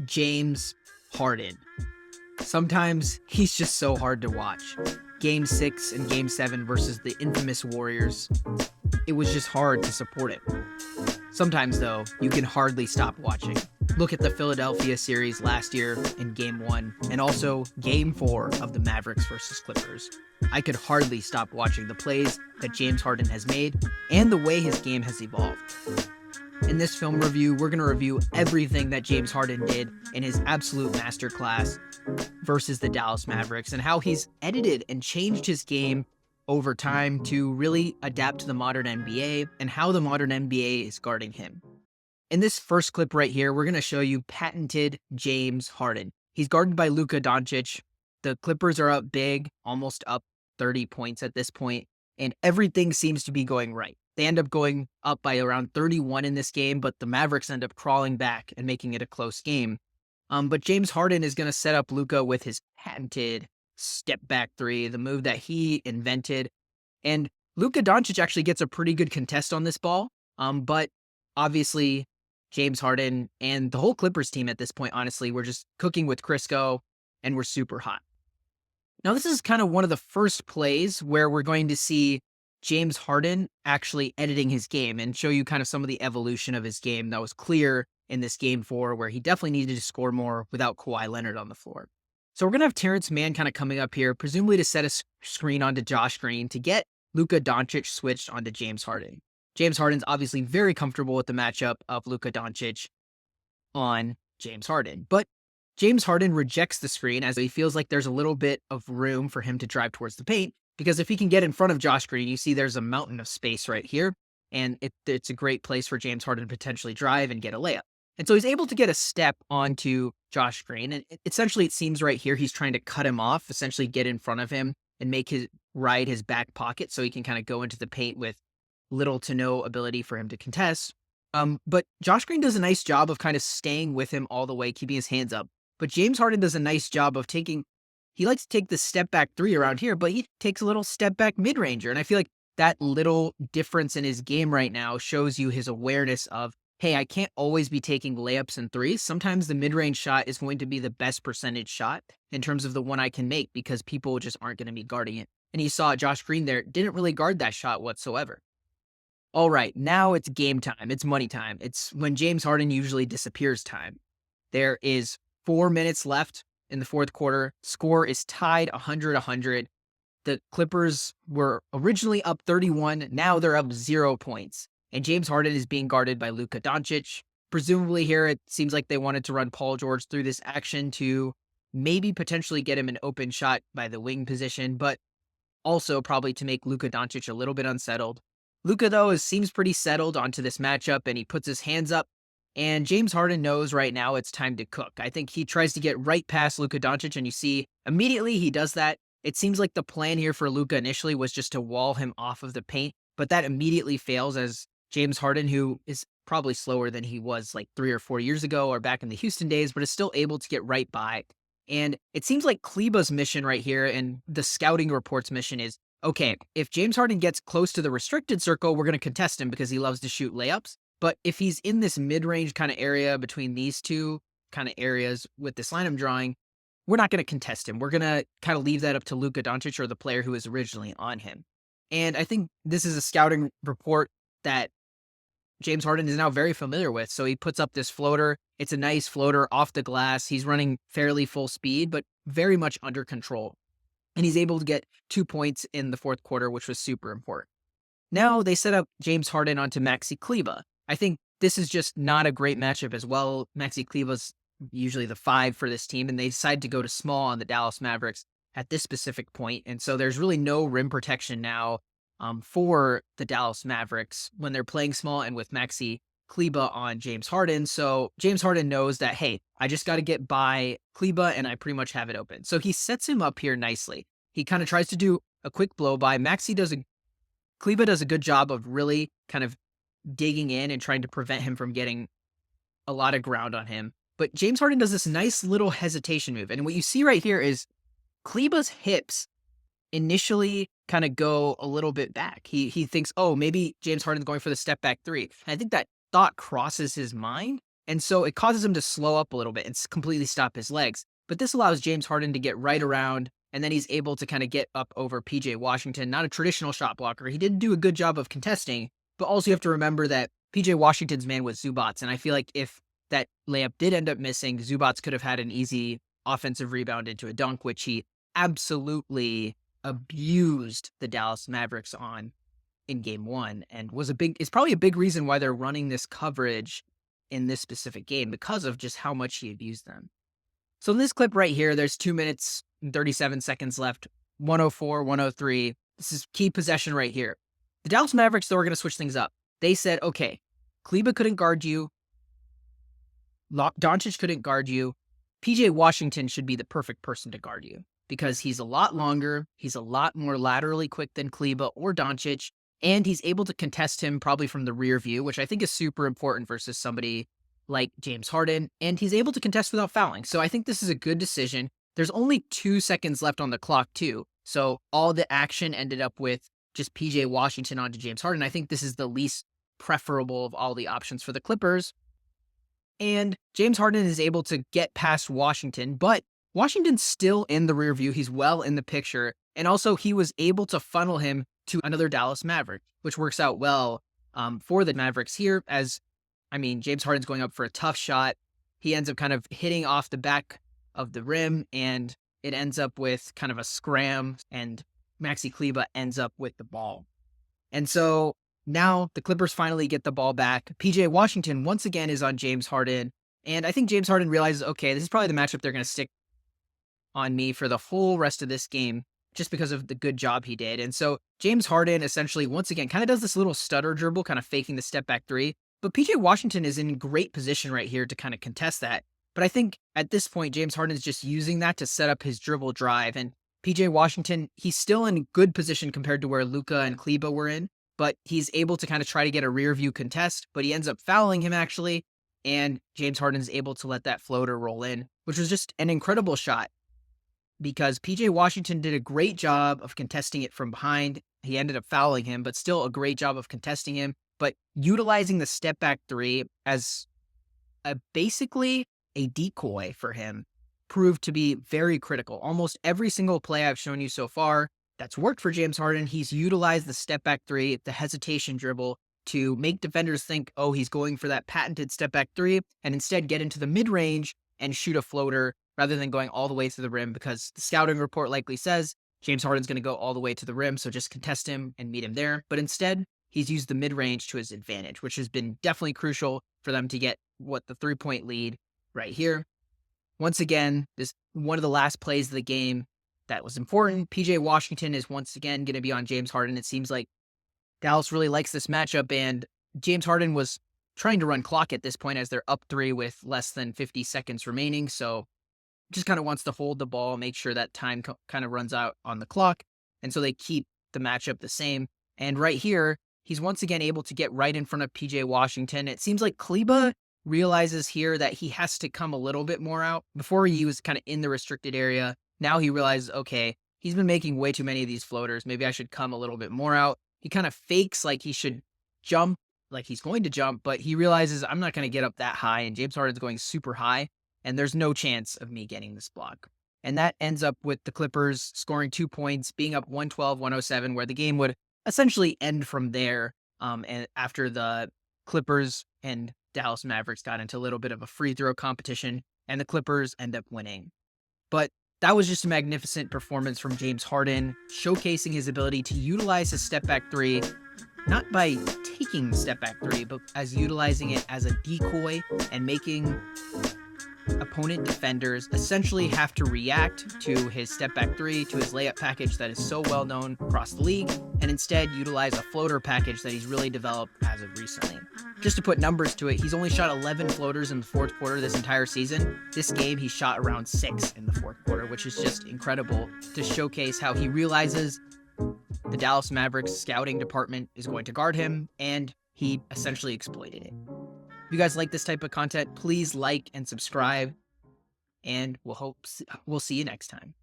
James Harden. Sometimes he's just so hard to watch. Game 6 and Game 7 versus the infamous Warriors, it was just hard to support it. Sometimes, though, you can hardly stop watching. Look at the Philadelphia series last year in Game 1 and also Game 4 of the Mavericks versus Clippers. I could hardly stop watching the plays that James Harden has made and the way his game has evolved. In this film review, we're going to review everything that James Harden did in his absolute masterclass versus the Dallas Mavericks and how he's edited and changed his game over time to really adapt to the modern NBA and how the modern NBA is guarding him. In this first clip right here, we're going to show you patented James Harden. He's guarded by Luka Doncic. The Clippers are up big, almost up 30 points at this point, and everything seems to be going right. They end up going up by around 31 in this game, but the Mavericks end up crawling back and making it a close game. But James Harden is going to set up Luka with his patented step back three, the move that he invented. And Luka Doncic actually gets a pretty good contest on this ball. But obviously, James Harden and the whole Clippers team at this point, honestly, we're just cooking with Crisco and we're super hot. Now, this is kind of one of the first plays where we're going to see James Harden actually editing his game and show you kind of some of the evolution of his game that was clear in this Game 4 where he definitely needed to score more without Kawhi Leonard on the floor. So we're going to have Terrence Mann kind of coming up here, presumably to set a screen onto Josh Green to get Luka Doncic switched onto James Harden. James Harden's obviously very comfortable with the matchup of Luka Doncic on James Harden, but James Harden rejects the screen as he feels like there's a little bit of room for him to drive towards the paint, because if he can get in front of Josh Green, you see there's a mountain of space right here, and it's a great place for James Harden to potentially drive and get a layup. And so he's able to get a step onto Josh Green, and essentially it seems right here he's trying to cut him off, essentially get in front of him and make his ride his back pocket so he can kind of go into the paint with little to no ability for him to contest. But Josh Green does a nice job of kind of staying with him all the way, keeping his hands up. But James Harden does a nice job of he likes to take the step back three around here, but he takes a little step back mid-ranger. And I feel like that little difference in his game right now shows you his awareness of, hey, I can't always be taking layups and threes. Sometimes the mid-range shot is going to be the best percentage shot in terms of the one I can make because people just aren't going to be guarding it. And you saw Josh Green there didn't really guard that shot whatsoever. All right, now it's game time. It's money time. It's when James Harden usually disappears time. There is 4 minutes left in the fourth quarter. Score is tied 100-100. The Clippers were originally up 31. Now they're up 0 points. And James Harden is being guarded by Luka Doncic. Presumably here, it seems like they wanted to run Paul George through this action to maybe potentially get him an open shot by the wing position, but also probably to make Luka Doncic a little bit unsettled. Luka, though, seems pretty settled onto this matchup, and he puts his hands up, and James Harden knows right now it's time to cook. I think he tries to get right past Luka Doncic, and you see immediately he does that. It seems like the plan here for Luka initially was just to wall him off of the paint, but that immediately fails as James Harden, who is probably slower than he was like 3 or 4 years ago or back in the Houston days, but is still able to get right by. And it seems like Kleba's mission right here and the scouting report's mission is, okay, if James Harden gets close to the restricted circle, we're going to contest him because he loves to shoot layups. But if he's in this mid-range kind of area between these two kind of areas with this line I'm drawing, we're not going to contest him. We're going to kind of leave that up to Luka Doncic or the player who is originally on him. And I think this is a scouting report that James Harden is now very familiar with. So he puts up this floater. It's a nice floater off the glass. He's running fairly full speed, but very much under control. And he's able to get 2 points in the fourth quarter, which was super important. Now they set up James Harden onto Maxi Kleber. I think this is just not a great matchup as well. Maxi Kleber's usually the 5 for this team, and they decide to go to small on the Dallas Mavericks at this specific point. And so there's really no rim protection now for the Dallas Mavericks when they're playing small and with Maxi Kleber on James Harden. So James Harden knows that, hey, I just got to get by Kleber and I pretty much have it open. So he sets him up here nicely. He kind of tries to do a quick blow by. Kleber does a good job of really kind of digging in and trying to prevent him from getting a lot of ground on him. But James Harden does this nice little hesitation move. And what you see right here is Kleber's hips initially kind of go a little bit back. He thinks, oh, maybe James Harden's going for the step back three. And I think that thought crosses his mind, And so it causes him to slow up a little bit and completely stop his legs. But this allows James Harden to get right around, and then he's able to kind of get up over PJ Washington. Not a traditional shot blocker. He did do a good job of contesting, but also you have to remember that PJ Washington's man was Zubats. And I feel like if that layup did end up missing, Zubats could have had an easy offensive rebound into a dunk, which he absolutely abused the Dallas Mavericks on in game 1, and it's probably a big reason why they're running this coverage in this specific game, because of just how much he abused them. So in this clip right here, there's 2 minutes and 37 seconds left, 104, 103. This is key possession right here. The Dallas Mavericks, though, are going to switch things up. They said, okay, Kleba couldn't guard you. Doncic couldn't guard you. PJ Washington should be the perfect person to guard you because he's a lot longer. He's a lot more laterally quick than Kleba or Doncic. And he's able to contest him probably from the rear view, which I think is super important versus somebody like James Harden. And he's able to contest without fouling. So I think this is a good decision. There's only 2 seconds left on the clock, too. So all the action ended up with just PJ Washington onto James Harden. I think this is the least preferable of all the options for the Clippers. And James Harden is able to get past Washington, but Washington's still in the rear view. He's well in the picture. And also he was able to funnel him to another Dallas Maverick, which works out well for the Mavericks here James Harden's going up for a tough shot. He ends up kind of hitting off the back of the rim, and it ends up with kind of a scram, and Maxi Kleba ends up with the ball. And so now the Clippers finally get the ball back. PJ Washington once again is on James Harden, and I think James Harden realizes, okay, this is probably the matchup they're going to stick on me for the whole rest of this game, just because of the good job he did. And so James Harden essentially, once again, kind of does this little stutter dribble, kind of faking the step back 3. But PJ Washington is in great position right here to kind of contest that. But I think at this point, James Harden is just using that to set up his dribble drive. And PJ Washington, he's still in good position compared to where Luka and Kleba were in, but he's able to kind of try to get a rear view contest, but he ends up fouling him actually. And James Harden is able to let that floater roll in, which was just an incredible shot, because PJ Washington did a great job of contesting it from behind. He ended up fouling him, but still a great job of contesting him. But utilizing the step back 3 as basically a decoy for him proved to be very critical. Almost every single play I've shown you so far that's worked for James Harden, he's utilized the step back 3, the hesitation dribble, to make defenders think, oh, he's going for that patented step back 3, and instead get into the mid range and shoot a floater rather than going all the way to the rim, because the scouting report likely says James Harden's going to go all the way to the rim, so just contest him and meet him there. But instead, he's used the mid-range to his advantage, which has been definitely crucial for them to get the 3-point lead right here. Once again, this one of the last plays of the game that was important. PJ Washington is once again going to be on James Harden. It seems like Dallas really likes this matchup, and James Harden was trying to run clock at this point as they're up 3 with less than 50 seconds remaining. So just kind of wants to hold the ball, make sure that time kind of runs out on the clock. And so they keep the matchup the same. And right here, he's once again able to get right in front of PJ Washington. It seems like Kleba realizes here that he has to come a little bit more out. Before he was kind of in the restricted area. Now he realizes, okay, he's been making way too many of these floaters. Maybe I should come a little bit more out. He kind of fakes like he should jump, like he's going to jump, but he realizes I'm not going to get up that high, and James Harden's going super high, and there's no chance of me getting this block. And that ends up with the Clippers scoring 2 points, being up 112-107, where the game would essentially end from there. And after the Clippers and Dallas Mavericks got into a little bit of a free throw competition, and the Clippers end up winning. But that was just a magnificent performance from James Harden, showcasing his ability to utilize his step back 3, not by taking the step back 3, but as utilizing it as a decoy and making opponent defenders essentially have to react to his step back 3, to his layup package that is so well known across the league, and instead utilize a floater package that he's really developed as of recently. Just to put numbers to it, he's only shot 11 floaters in the fourth quarter this entire season. This game, he shot around 6 in the fourth quarter, which is just incredible to showcase how he realizes the Dallas Mavericks scouting department is going to guard him, and he essentially exploited it. If you guys like this type of content, please like and subscribe, and we'll see you next time.